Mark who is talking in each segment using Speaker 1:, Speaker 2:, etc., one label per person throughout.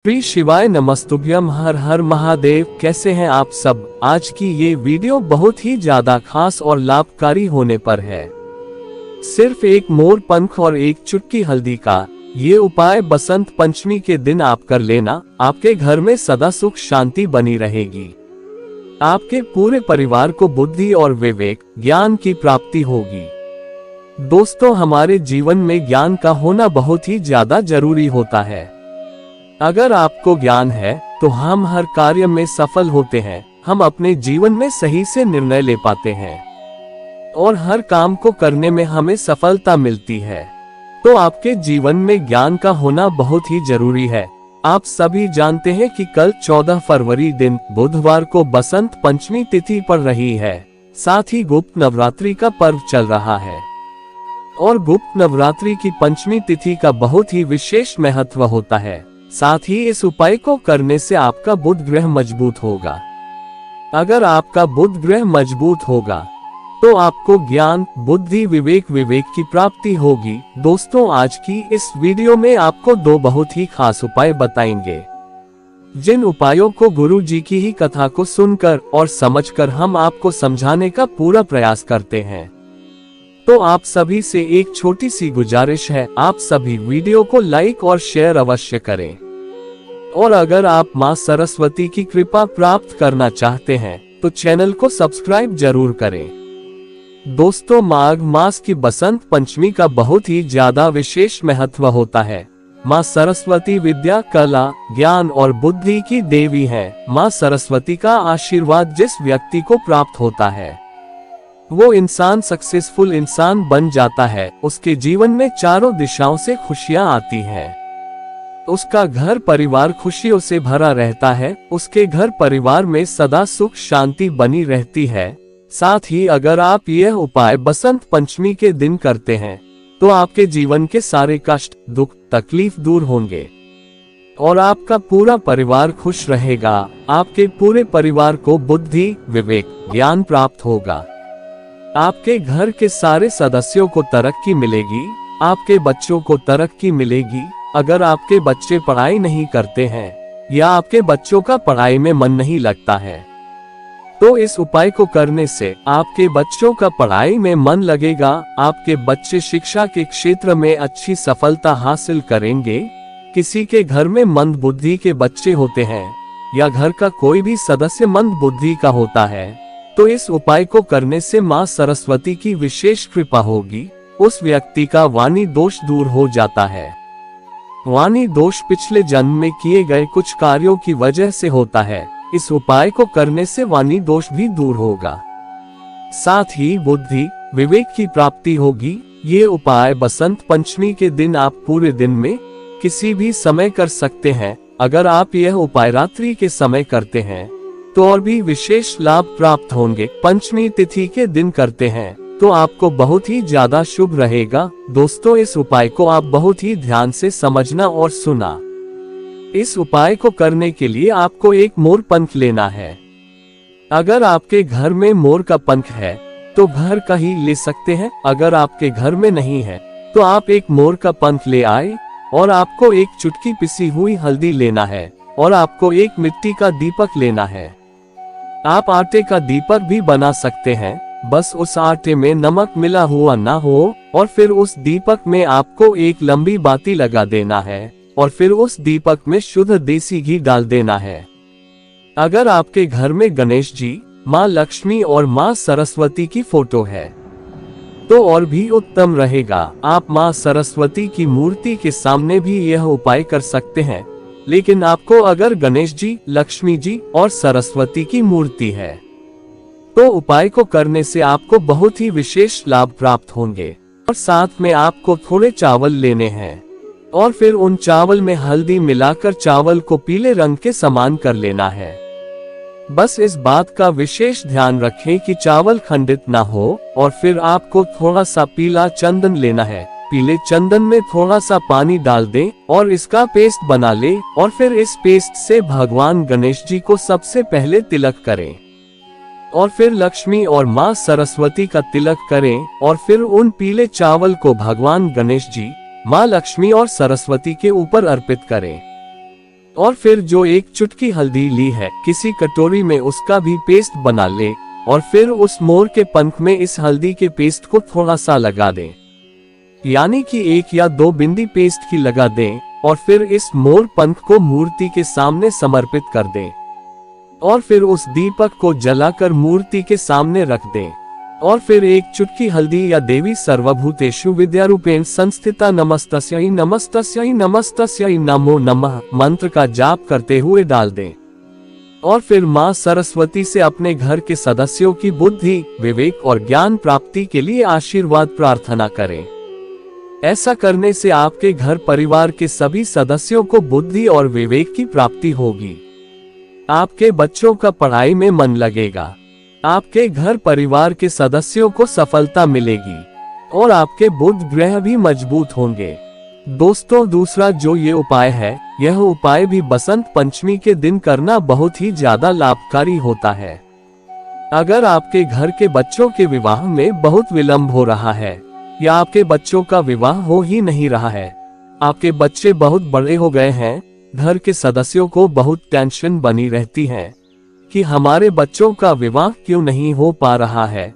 Speaker 1: श्री शिवाय नमस्तुभ्यम। हर हर महादेव। कैसे हैं आप सब। आज की ये वीडियो बहुत ही ज्यादा खास और लाभकारी होने पर है। सिर्फ एक मोर पंख और एक चुटकी हल्दी का ये उपाय बसंत पंचमी के दिन आप कर लेना। आपके घर में सदा सुख शांति बनी रहेगी। आपके पूरे परिवार को बुद्धि और विवेक ज्ञान की प्राप्ति होगी। दोस्तों, हमारे जीवन में ज्ञान का होना बहुत ही ज्यादा जरूरी होता है। अगर आपको ज्ञान है तो हम हर कार्य में सफल होते हैं। हम अपने जीवन में सही से निर्णय ले पाते हैं और हर काम को करने में हमें सफलता मिलती है। तो आपके जीवन में ज्ञान का होना बहुत ही जरूरी है। आप सभी जानते हैं कि कल 14 फरवरी दिन बुधवार को बसंत पंचमी तिथि पड़ रही है। साथ ही गुप्त नवरात्रि का पर्व चल रहा है और गुप्त नवरात्रि की पंचमी तिथि का बहुत ही विशेष महत्व होता है। साथ ही इस उपाय को करने से आपका बुध ग्रह मजबूत होगा। अगर आपका बुध ग्रह मजबूत होगा तो आपको ज्ञान, बुद्धि, विवेक की प्राप्ति होगी। दोस्तों, आज की इस वीडियो में आपको दो बहुत ही खास उपाय बताएंगे, जिन उपायों को गुरु जी की ही कथा को सुनकर और समझकर हम आपको समझाने का पूरा प्रयास करते हैं। तो आप सभी से एक छोटी सी गुजारिश है, आप सभी वीडियो को लाइक और शेयर अवश्य करें। और अगर आप मां सरस्वती की कृपा प्राप्त करना चाहते हैं तो चैनल को सब्सक्राइब जरूर करें। दोस्तों, माघ मास की बसंत पंचमी का बहुत ही ज्यादा विशेष महत्व होता है। मां सरस्वती विद्या, कला, ज्ञान और बुद्धि की देवी है। मां सरस्वती का आशीर्वाद जिस व्यक्ति को प्राप्त होता है वो इंसान सक्सेसफुल इंसान बन जाता है। उसके जीवन में चारों दिशाओं से खुशियां आती हैं। उसका घर परिवार खुशियों से भरा रहता है। उसके घर परिवार में सदा सुख शांति बनी रहती है। साथ ही अगर आप यह उपाय बसंत पंचमी के दिन करते हैं तो आपके जीवन के सारे कष्ट, दुख, तकलीफ दूर होंगे और आपका पूरा परिवार खुश रहेगा। आपके पूरे परिवार को बुद्धि, विवेक, ज्ञान प्राप्त होगा। आपके घर के सारे सदस्यों को तरक्की मिलेगी। आपके बच्चों को तरक्की मिलेगी। अगर आपके बच्चे पढ़ाई नहीं करते हैं या आपके बच्चों का पढ़ाई में मन नहीं लगता है तो इस उपाय को करने से आपके बच्चों का पढ़ाई में मन लगेगा। आपके बच्चे शिक्षा के क्षेत्र में अच्छी सफलता हासिल करेंगे। किसी के घर में मंद बुद्धि के बच्चे होते हैं या घर का कोई भी सदस्य मंद बुद्धि का होता है तो इस उपाय को करने से मां सरस्वती की विशेष कृपा होगी। उस व्यक्ति का वाणी दोष दूर हो जाता है। वाणी दोष पिछले जन्म में किए गए कुछ कार्यों की वजह से होता है। इस उपाय को करने से वाणी दोष भी दूर होगा। साथ ही बुद्धि, विवेक की प्राप्ति होगी। ये उपाय बसंत पंचमी के दिन आप पूरे दिन में किसी भी समय कर सकते हैं। अगर आप यह उपाय रात्रि के समय करते हैं तो और भी विशेष लाभ प्राप्त होंगे। पंचमी तिथि के दिन करते हैं तो आपको बहुत ही ज्यादा शुभ रहेगा। दोस्तों, इस उपाय को आप बहुत ही ध्यान से समझना और सुना। इस उपाय को करने के लिए आपको एक मोर पंख लेना है। अगर आपके घर में मोर का पंख है तो घर का ही ले सकते हैं। अगर आपके घर में नहीं है तो आप एक मोर का पंख ले आए और आपको एक चुटकी पिसी हुई हल्दी लेना है और आपको एक मिट्टी का दीपक लेना है। आप आटे का दीपक भी बना सकते हैं, बस उस आटे में नमक मिला हुआ ना हो। और फिर उस दीपक में आपको एक लंबी बाती लगा देना है और फिर उस दीपक में शुद्ध देसी घी डाल देना है। अगर आपके घर में गणेश जी, माँ लक्ष्मी और माँ सरस्वती की फोटो है तो और भी उत्तम रहेगा। आप माँ सरस्वती की मूर्ति के सामने भी यह उपाय कर सकते हैं, लेकिन आपको अगर गणेश जी, लक्ष्मी जी और सरस्वती की मूर्ति है तो उपाय को करने से आपको बहुत ही विशेष लाभ प्राप्त होंगे। और साथ में आपको थोड़े चावल लेने हैं और फिर उन चावल में हल्दी मिलाकर चावल को पीले रंग के समान कर लेना है। बस इस बात का विशेष ध्यान रखें कि चावल खंडित ना हो। और फिर आपको थोड़ा सा पीला चंदन लेना है। पीले चंदन में थोड़ा सा पानी डाल दें और इसका पेस्ट बना ले और फिर इस पेस्ट से भगवान गणेश जी को सबसे पहले तिलक करें और फिर लक्ष्मी और माँ सरस्वती का तिलक करें और फिर उन पीले चावल को भगवान गणेश जी, माँ लक्ष्मी और सरस्वती के ऊपर अर्पित करें। और फिर जो एक चुटकी हल्दी ली है किसी कटोरी में उसका भी पेस्ट बना ले और फिर उस मोर के पंख में इस हल्दी के पेस्ट को थोड़ा सा लगा दें, यानी कि 1 या 2 बिंदी पेस्ट की लगा दें और फिर इस मोर पंख को मूर्ति के सामने समर्पित कर दें और फिर उस दीपक को जलाकर मूर्ति के सामने रख दें और फिर एक चुटकी हल्दी या देवी सर्वभूतेषु विद्यारूपेण संस्थिता नमस्तस्यै नमस्तस्यै नमस्तस्यै नमो नमः मंत्र का जाप करते हुए डाल दें और फिर मां सरस्वती से अपने घर के सदस्यों की बुद्धि, विवेक और ज्ञान प्राप्ति के लिए आशीर्वाद प्रार्थना करें। ऐसा करने से आपके घर परिवार के सभी सदस्यों को बुद्धि और विवेक की प्राप्ति होगी। आपके बच्चों का पढ़ाई में मन लगेगा, आपके घर परिवार के सदस्यों को सफलता मिलेगी और आपके बुध ग्रह भी मजबूत होंगे। दोस्तों, दूसरा जो ये उपाय है, यह उपाय भी बसंत पंचमी के दिन करना बहुत ही ज्यादा लाभकारी होता है। अगर आपके घर के बच्चों के विवाह में बहुत विलंब हो रहा है या आपके बच्चों का विवाह हो ही नहीं रहा है, आपके बच्चे बहुत बड़े हो गए हैं, घर के सदस्यों को बहुत टेंशन बनी रहती है कि हमारे बच्चों का विवाह क्यों नहीं हो पा रहा है,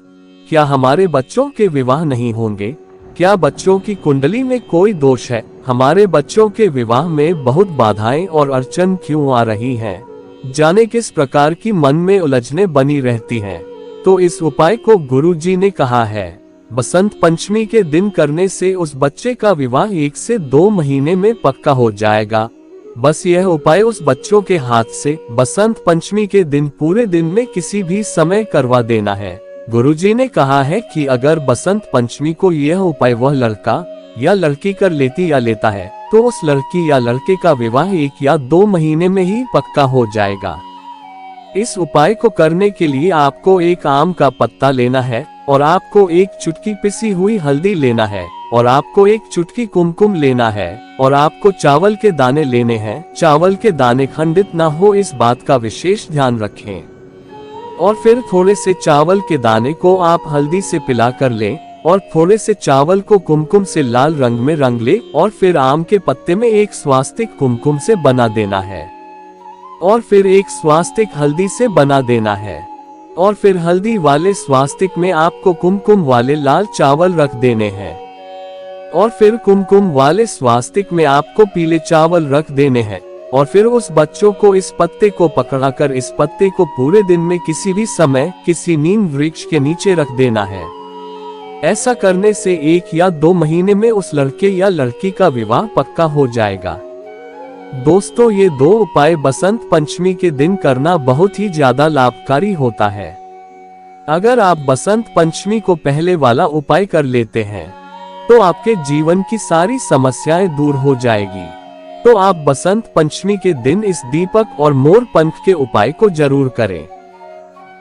Speaker 1: क्या हमारे बच्चों के विवाह नहीं होंगे, क्या बच्चों की कुंडली में कोई दोष है, हमारे बच्चों के विवाह में बहुत बाधाएं और अड़चन क्यों आ रही हैं, जाने किस प्रकार की मन में उलझने बनी रहती हैं। तो इस उपाय को गुरुजी ने कहा है बसंत पंचमी के दिन करने से उस बच्चे का विवाह 1 से 2 महीने में पक्का हो जाएगा। बस यह उपाय उस बच्चों के हाथ से बसंत पंचमी के दिन पूरे दिन में किसी भी समय करवा देना है। गुरुजी ने कहा है कि अगर बसंत पंचमी को यह उपाय वह लड़का या लड़की कर लेती या लेता है तो उस लड़की या लड़के का विवाह 1 या 2 महीने में ही पक्का हो जाएगा। इस उपाय को करने के लिए आपको एक आम का पत्ता लेना है और आपको एक चुटकी पिसी हुई हल्दी लेना है और आपको एक चुटकी कुमकुम लेना है और आपको चावल के दाने लेने हैं। चावल के दाने खंडित ना हो, इस बात का विशेष ध्यान रखें। और फिर थोड़े से चावल के दाने को आप हल्दी से पिला कर लें और थोड़े से चावल को कुमकुम से लाल रंग में रंग ले और फिर आम के पत्ते में एक स्वास्तिक कुमकुम से बना देना है और फिर एक स्वास्तिक हल्दी से बना देना है और फिर हल्दी वाले स्वास्तिक में आपको कुमकुम वाले लाल चावल रख देने हैं और फिर कुमकुम वाले स्वास्तिक में आपको पीले चावल रख देने हैं और फिर उस बच्चों को इस पत्ते को पकड़ाकर इस पत्ते को पूरे दिन में किसी भी समय किसी नीम वृक्ष के नीचे रख देना है। ऐसा करने से 1 या 2 महीने में उस लड़के या लड़की का विवाह पक्का हो जाएगा। दोस्तों, ये 2 उपाय बसंत पंचमी के दिन करना बहुत ही ज्यादा लाभकारी होता है। अगर आप बसंत पंचमी को पहले वाला उपाय कर लेते हैं तो आपके जीवन की सारी समस्याएं दूर हो जाएगी। तो आप बसंत पंचमी के दिन इस दीपक और मोर पंख के उपाय को जरूर करें।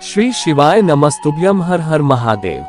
Speaker 1: श्री शिवाय नमस्तुभ्यम। हर हर महादेव।